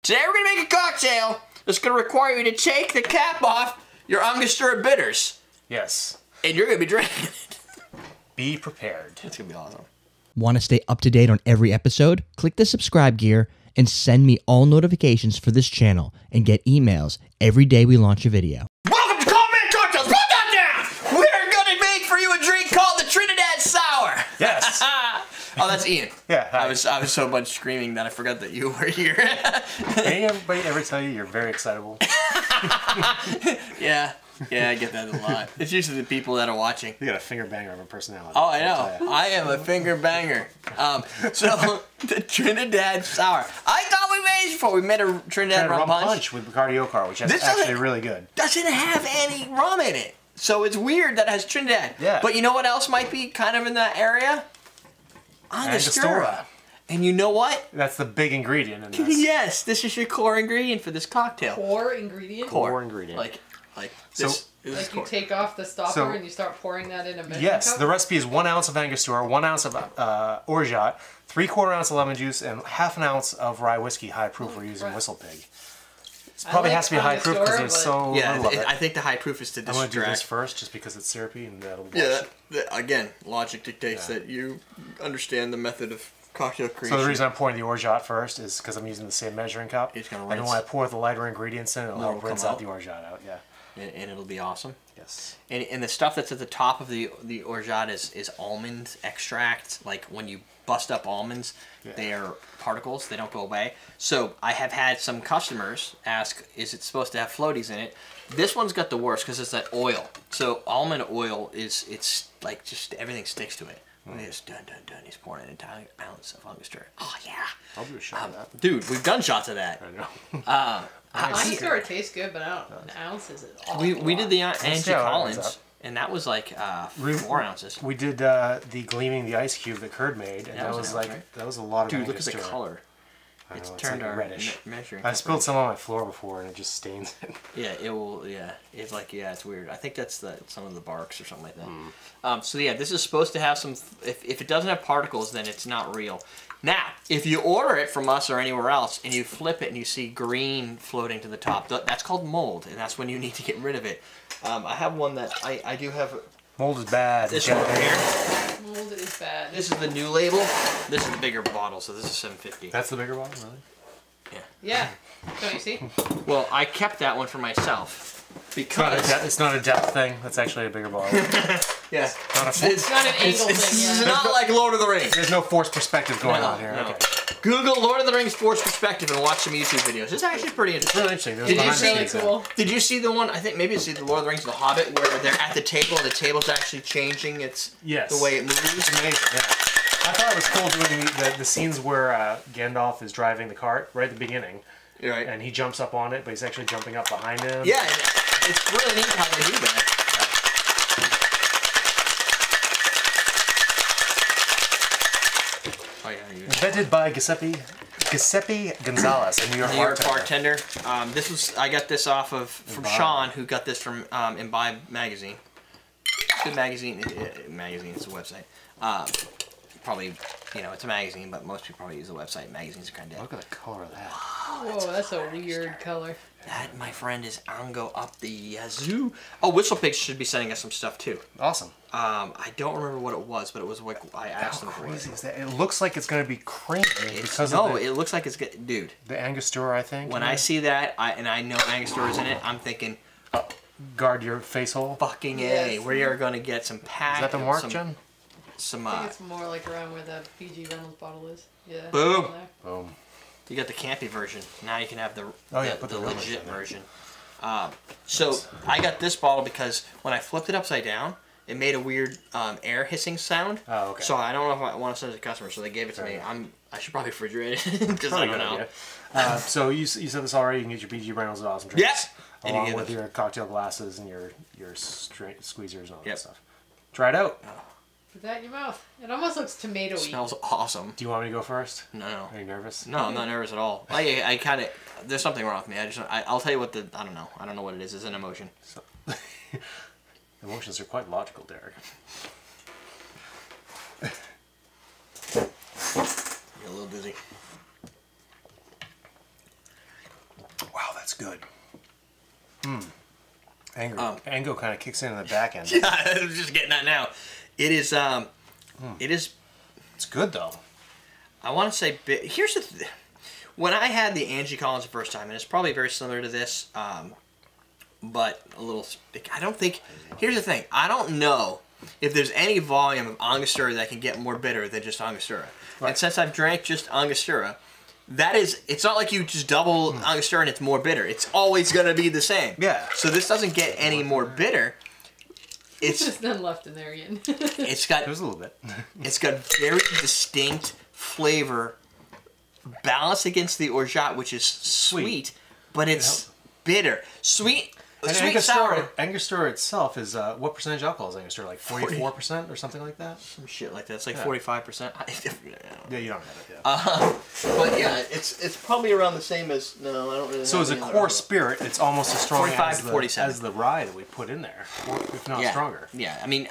Today we're gonna make a cocktail that's gonna require you to take the cap off your Angostura bitters. Yes. And you're gonna be drinking it. Be prepared. It's gonna be awesome. Want to stay up to date on every episode? Click the subscribe gear and send me all notifications for this channel and get emails every day we launch a video. Welcome to Cold Man Cocktails. Put that down! We're gonna make for you a drink called the Trinidad Sour. Yes. Oh, that's Ian. Yeah. Hi. I was so much screaming that I forgot that you were here. Hey, everybody ever tell you you're very excitable? Yeah, I get that a lot. It's usually the people that are watching. You got a finger banger of a personality. Oh, I know. I am a finger banger. So the Trinidad Sour. I thought we made it before. We made a Trinidad rum punch with Bacardi Ocar, which is actually really good. Doesn't have any rum in it. So it's weird that it has Trinidad. Yeah. But you know what else might be kind of in that area? Angostura. And you know what? That's the big ingredient in this. Yes, this is your core ingredient for this cocktail. Core ingredient? Core ingredient. Like this. Like you take off the stopper and you start pouring that in a measuring Yes, cup? the recipe is 1 ounce of Angostura, 1 ounce of Orgeat, 3/4 ounce of lemon juice, and ½ an ounce of rye whiskey, high proof. We're using Whistle Pig. It probably has to be high proof because there's so little of it. I think the high proof is to distract. I'm going to do this first just because it's syrupy and that'll wash. Yeah, again, logic dictates that you understand the method of cocktail creation. So the reason I'm pouring the Orgeat first is because I'm using the same measuring cup. It's gonna and rinse. then when I pour the lighter ingredients in, it'll help rinse come out out. the Orgeat out. Yeah. And it'll be awesome. Yes. And the stuff that's at the top of the Orgeat is almond extract. Like when you bust up almonds, they are particles. They don't go away. So I have had some customers ask, is it supposed to have floaties in it? This one's got the worst because it's that oil. So almond oil it's like just everything sticks to it. Look at this, dun. He's pouring an entire ounce of Angostura. Oh yeah. I'll do a shot of that. Dude, we've done shots of that. I know. Angostura tastes good, but an ounce is awful. We did the Angie how it Collins, ends up. and that was like 4 ounces. We did the Gleaming the Ice Cube that Curd made, and That that was was an like ounce, right? that was a lot of Dude, look at the Angostura. color. I It's know, turned like our reddish. measuring. I spilled some on my floor before, and it just stains it. Yeah, it will. Yeah, it's like it's weird. I think that's some of the barks or something like that. So yeah, this is supposed to have some. If it doesn't have particles, then it's not real. Now, if you order it from us or anywhere else, and you flip it and you see green floating to the top, that's called mold, and that's when you need to get rid of it. I have one that I do have. Mold is bad. This one here. Mold is bad. This is the new label. This is the bigger bottle, so this is $7.50. That's the bigger one, really? Yeah. Don't you see? Well, I kept that one for myself because It's not a depth thing. That's actually a bigger bottle. yeah, It's not an angle thing, It's yeah. not like Lord of the Rings. There's no forced perspective going on here. No. Okay. Google Lord of the Rings Force Perspective and watch some YouTube videos. It's actually pretty It's interesting. really interesting. There's Did you behind the see- Really scenes cool. Did you see the one? I think maybe it's the Lord of the Rings, The Hobbit, where they're at the table and the table's actually changing the way it moves. It's amazing, yeah. I thought it was cool doing the scenes where Gandalf is driving the cart right at the beginning. Right. And he jumps up on it, but he's actually jumping up behind him. Yeah, it's really neat how they do that. Oh yeah. Invented by Giuseppe Gonzalez, a New York bartender. I got this from Sean, who got this from Imbibe magazine. Good magazine. Magazine. It's a website. Probably, it's a magazine, but most people probably use the website. Magazines are kind of dead. Look at the color of that. Whoa, that's a weird color. That, my friend, is Ango up the yazoo. Oh, Whistle Pigs should be sending us some stuff too. Awesome. I don't remember what it was, but it was like I asked them How for crazy it. is that? It looks like it's going to be creamy because No, of it looks like it's good, dude. the Angostura, I think. When I see that, and I know Angostura's in it, I'm thinking, Guard your face hole. fucking Yes. A. We are going to get some pack. Is that the mark, Jen? Some I think it's more like around where the PG Reynolds bottle is. Yeah. Boom. down there. Boom. You got the campy version. Now you can have the put the the real legit version. version. So I got this bottle because when I flipped it upside down, it made a weird air hissing sound. Oh, okay. So I don't know if I want to send it to customers, so they gave it to me. I should probably refrigerate it because I don't know. So you said this already. You can get your PG Reynolds at Awesome Drinks. Yes. And you Along get with those. your cocktail glasses and your squeezers and all Yep. that stuff. Try it out. Put that in your mouth. It almost looks tomatoey. Smells awesome. Do you want me to go first? No. Are you nervous? No, I'm not nervous at all. I kind of. There's something wrong with me. I'll tell you what I don't know. I don't know what it is. It's an emotion. So, emotions are quite logical, Derek. You're a little dizzy. That's good. Ango kind of kicks in the back end. Yeah, I'm just getting that now. It is. It is. It's good though. I want to say. Here's the. When I had the Angie Collins the first time, and it's probably very similar to this, but a little. I don't think. Here's the thing. I don't know if there's any volume of Angostura that can get more bitter than just Angostura. Right. And since I've drank just Angostura, that is, it's not like you just double Angostura and it's more bitter. It's always going to be the same. Yeah. So this doesn't get any more bitter. It's There's none left in there again. It's got. There's a little bit. It's got very distinct flavor, balanced against the Orgeat, which is sweet, but it's bitter. Sweet. And Sweet sour. Angostura itself is what percentage alcohol is Angostura? Like 44% or something like that? Some shit like that. It's like 45%. Yeah, you don't have it. Yeah. But yeah, it's probably around the same as. No, I don't really. So as a core spirit, it's almost as strong 45 to 47 as the rye that we put in there, or if not stronger. Yeah, I mean,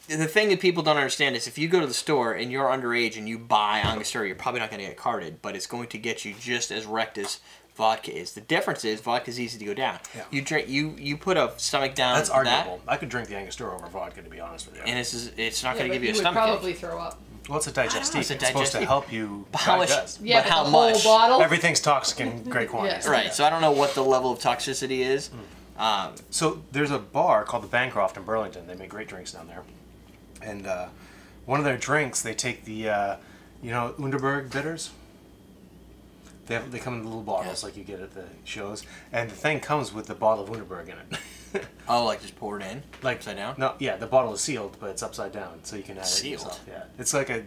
the thing that people don't understand is if you go to the store and you're underage and you buy Angostura, you're probably not going to get carded, but it's going to get you just as wrecked as vodka is. The difference is vodka is easy to go down. Yeah. You drink, you put a stomach down. That's arguable. I could drink the Angostura over vodka, to be honest with you. And it's not going to give you a stomach. You would probably throw up. Well, it's a digestive. It's supposed to help you digest. Yeah, but how the much? Whole bottle? Everything's toxic in great quantities. Yeah. Right. So I don't know what the level of toxicity is. So there's a bar called the Bancroft in Burlington. They make great drinks down there. And one of their drinks, they take the, Underberg bitters. They come in little bottles like you get at the shows, and the thing comes with the bottle of Underberg in it. Oh, like just pour it in, like upside down? No, yeah, the bottle is sealed, but it's upside down, so you can add Sealed. it yourself. Yeah, it's like a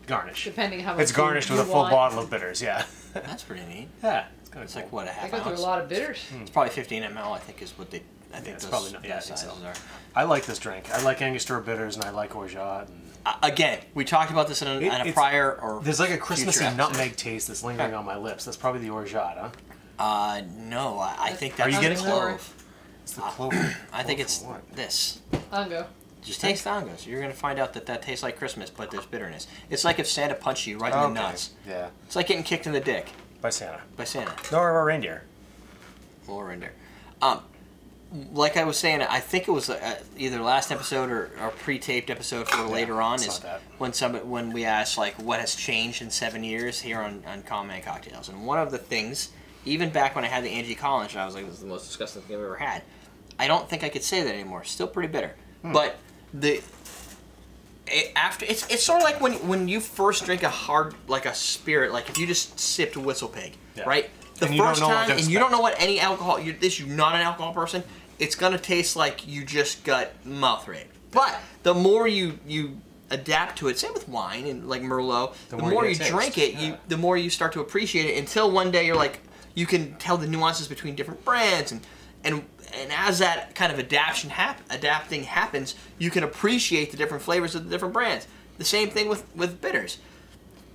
garnish. Depending how much it's garnished with a full bottle of bitters. Yeah. That's pretty neat. Yeah, it's like what, a half ounce? I go through a lot of bitters. It's probably 15 ml. I think is what they. I think it's those, probably not. Yeah, sizes are. I like this drink. I like Angostura bitters, and I like Orgeat. And again, we talked about this in a prior or. There's like a Christmassy nutmeg taste that's lingering on my lips. That's probably the Orgeat, huh? No, I think that's. Are you getting clove? It's the clove. I think it's this. Ango. Just taste the Angos. You're gonna find out that tastes like Christmas, but there's bitterness. It's like if Santa punched you right in the nuts. Yeah. It's like getting kicked in the dick. By Santa. By Santa. Or a reindeer. Or a reindeer. Like I was saying, I think it was either last episode or pre-taped episode for later on is when we asked like what has changed in 7 years here on Common Cocktails, and one of the things, even back when I had the Angie Collins, I was like, this is the most disgusting thing I've ever had. I don't think I could say that anymore. Still pretty bitter, but it's sort of like when you first drink a hard like a spirit, like if you just sipped Whistle Pig, right? The first time, and you don't know what any alcohol. You're not an alcohol person. It's gonna taste like you just got mouth rape. But the more you adapt to it, same with wine and like Merlot, the more you drink it, the more you start to appreciate it. Until one day you're like, you can tell the nuances between different brands, and as that kind of adapting happens, you can appreciate the different flavors of the different brands. The same thing with bitters.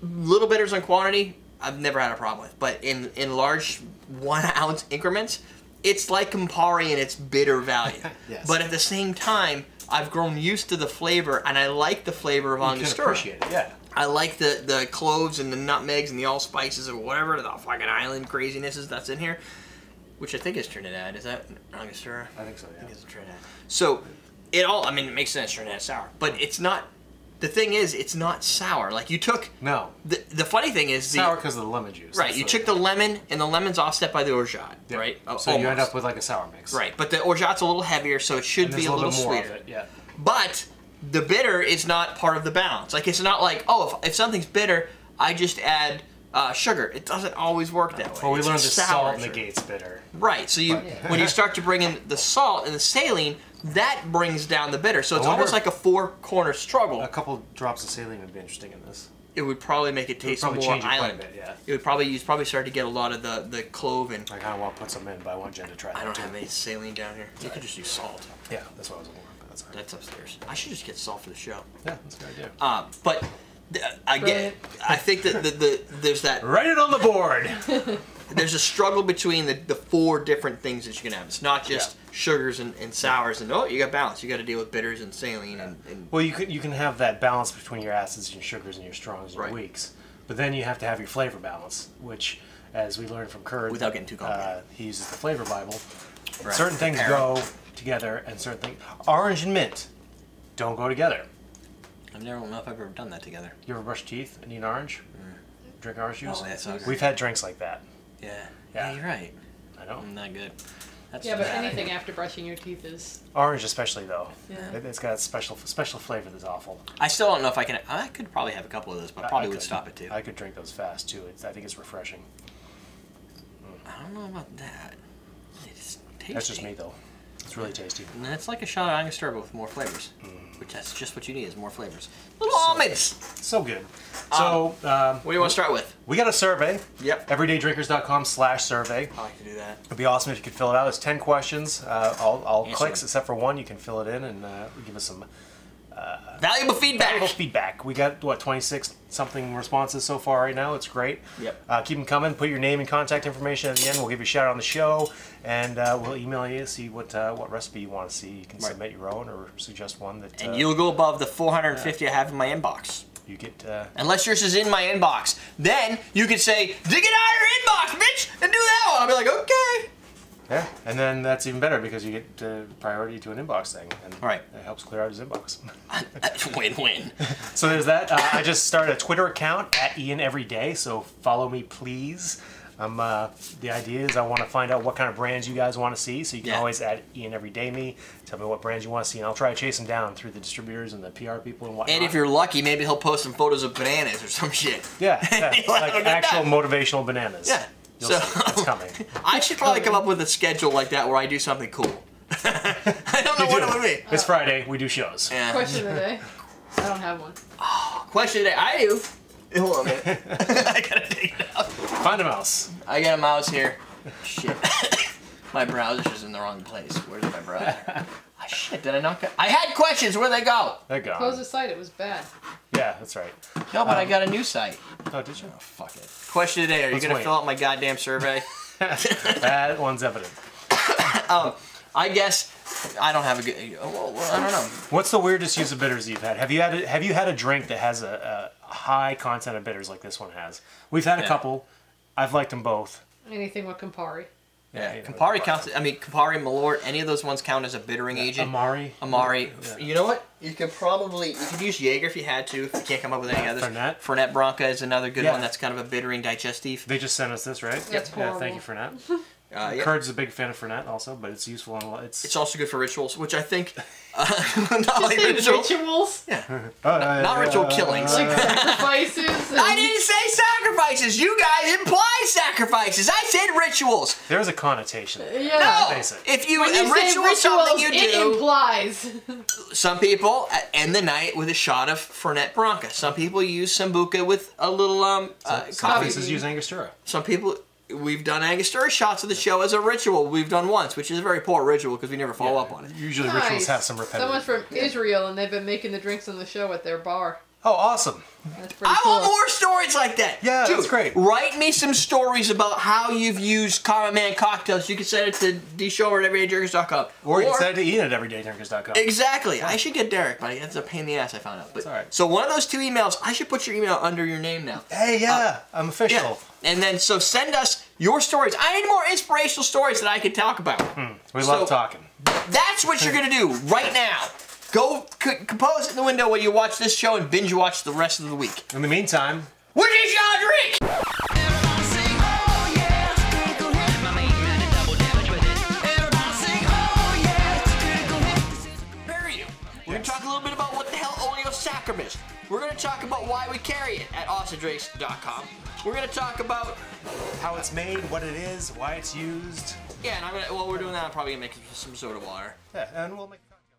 Little bitters on quantity, I've never had a problem with, but in large 1 ounce increments, it's like Campari in its bitter value. Yes. But at the same time, I've grown used to the flavor, and I like the flavor of Angostura. You can appreciate it, yeah. I like the cloves and the nutmegs and the allspices or whatever, the fucking island crazinesses that's in here, which I think is Trinidad. Is that Angostura? I think so, yeah. I think it's Trinidad. So, it makes sense, Trinidad Sour. But it's not, the thing is, it's not sour. Like, you took... No. The funny thing is... Sour because of the lemon juice. Right, you took the lemon, and the lemon's offset by the Orgeat, right? So you end up with like a sour mix. Right, but the Orgeat's a little heavier, so it should be a little sweeter. Yeah. But the bitter is not part of the balance. Like, it's not like, oh, if something's bitter, I just add sugar. It doesn't always work that way. Well, we learned that salt negates bitter. Right, so when you start to bring in the salt and the saline, that brings down the bitter. So it's almost like a four-corner struggle. A couple drops of saline would be interesting in this. It would probably make it taste more island. It would probably start to get a lot of the clove and. I kind of want to put some in, but I want Jen to try that. I don't have any saline down here. You could just use salt. Yeah, that's what I was looking for. That's all right. That's upstairs. I should just get salt for the show. Yeah, that's a good idea. But I think that there's that. Write it on the board. There's a struggle between the four different things that you can have. It's not just sugars and sours and you got balance. You got to deal with bitters and saline and. Well, you can have that balance between your acids and your sugars and your strongs and your weaks, but then you have to have your flavor balance, which as we learned from Kurt. Without getting too complicated. He uses the flavor Bible. Right. Certain things go together, and certain things. Orange and mint don't go together. I don't know if I've ever done that together. You ever brush teeth and eat an orange? Drink orange juice? Oh, that sucks. We've had drinks like that. Yeah, you're right. I know. Not good. That's Yeah, but bad. anything after brushing your teeth is. Orange especially, though. Yeah. It's got a special flavor that's awful. I still don't know if I can. I could probably have a couple of those, but probably I would could. stop it too. I could drink those fast, too. I think it's refreshing. I don't know about that. It's tasty. That's just me, though. It's really tasty. And it's like a shot of Angostura but with more flavors, which that's just what you need is more flavors. Little almonds. So good. So, What do you want to start with? we got a survey. Yep. everydaydrinkers.com/survey. I like to do that. It'd be awesome if you could fill it out. It's 10 questions. All Answer clicks them. except for one. You can fill it in and give us some Valuable feedback. valuable feedback. We got, 26 something responses so far right now. It's great. Yep. Keep them coming. Put your name and contact information at the end. We'll give you a shout out on the show, and we'll email you, see what recipe you want to see. You can submit your own or suggest one that And you'll go above the 450 I have in my inbox. you get. Unless yours is in my inbox. Then you could say, dig it out of your inbox, bitch, and do that one. I'll be like, okay. Yeah, and then that's even better because you get priority to an inbox thing, and Right. it helps clear out his inbox. Win-win. So there's that. I just started a Twitter account at Ian Everyday, so follow me, please. The idea is I want to find out what kind of brands you guys want to see, so you can always add Ian Everyday me. Tell me what brands you want to see, and I'll try to chase them down through the distributors and the PR people and whatnot. And if you're lucky, maybe he'll post some photos of bananas or some shit. yeah, like Look at actual that. motivational bananas. Yeah. You'll So see. It's coming. I should probably come up with a schedule like that where I do something cool. I don't know You what do. it would be. It's Friday. We do shows. Yeah. Question of the day. I don't have one. Question today. I do. Hold on a minute. I gotta take it out. Find a mouse. I got a mouse here. Shit. My browser's in the wrong place. Where's my browser? Oh, shit, did I not get... I had questions. Where'd they go? They're gone. Close the site. It was bad. Yeah, that's right. No, but I got a new site. Oh, did you? Oh, fuck it. Question today. Are you Let's gonna wait. fill out my goddamn survey? That one's evident. I guess I don't have a good... Well, I don't know. What's the weirdest use of bitters you've had? Have you had a drink that has a high content of bitters like this one has? We've had a couple. I've liked them both. Anything with Campari. Yeah, Campari counts. I mean, Campari, Malort, any of those ones count as a bittering agent. Amari. Yeah. You know what? You could use Jaeger if you had to. If you can't come up with any others. Fernet Branca is another good Yeah. one. That's kind of a bittering digestive. They just sent us this, right? That's Yeah, horrible. thank you, Fernet. Yeah. Kurt's a big fan of Fernet also, but it's useful in It's also good for rituals, which I think not like Say ritual. rituals. Not ritual killings. Like sacrifices. I didn't say sacrifices. You guys implied sacrifices. I said rituals. There's a connotation. Yeah. No. Face it. If you When you a say ritual is something you it do. implies. Some people end the night with a shot of Fernet Branca. Some people use Sambuca with a little Some coffee. places use Angostura. Some people, we've done Angostura shots of the show as a ritual. We've done once, which is a very poor ritual because we never follow up on it. Usually rituals have some repetitive. Someone's from Israel and they've been making the drinks on the show at their bar. Oh, awesome. That's pretty I cool. want more stories like that. Yeah, Dude, that's great. Write me some stories about how you've used Common Man cocktails. You can send it to dshomer at everydaydrinkers.com. Or you can send it to Ian at everydaydrinkers.com. Exactly. I should get Derrick, but it's a pain in the ass, I found out. But, That's all right. So one of those two emails, I should put your email under your name now. Hey, I'm official. Yeah. And then, so send us your stories. I need more inspirational stories that I can talk about. We love talking. That's what you're going to do right now. Go compose it in the window while you watch this show and binge watch the rest of the week. In the meantime, What did y'all drink? We're going to talk a little bit about what the hell Oleosaccharum is. We're going to talk about why we carry it at awesomedrace.com. We're going to talk about... how it's made, what it is, why it's used. Yeah, and while we're doing that, I'm probably going to make some soda water. Yeah, and we'll make...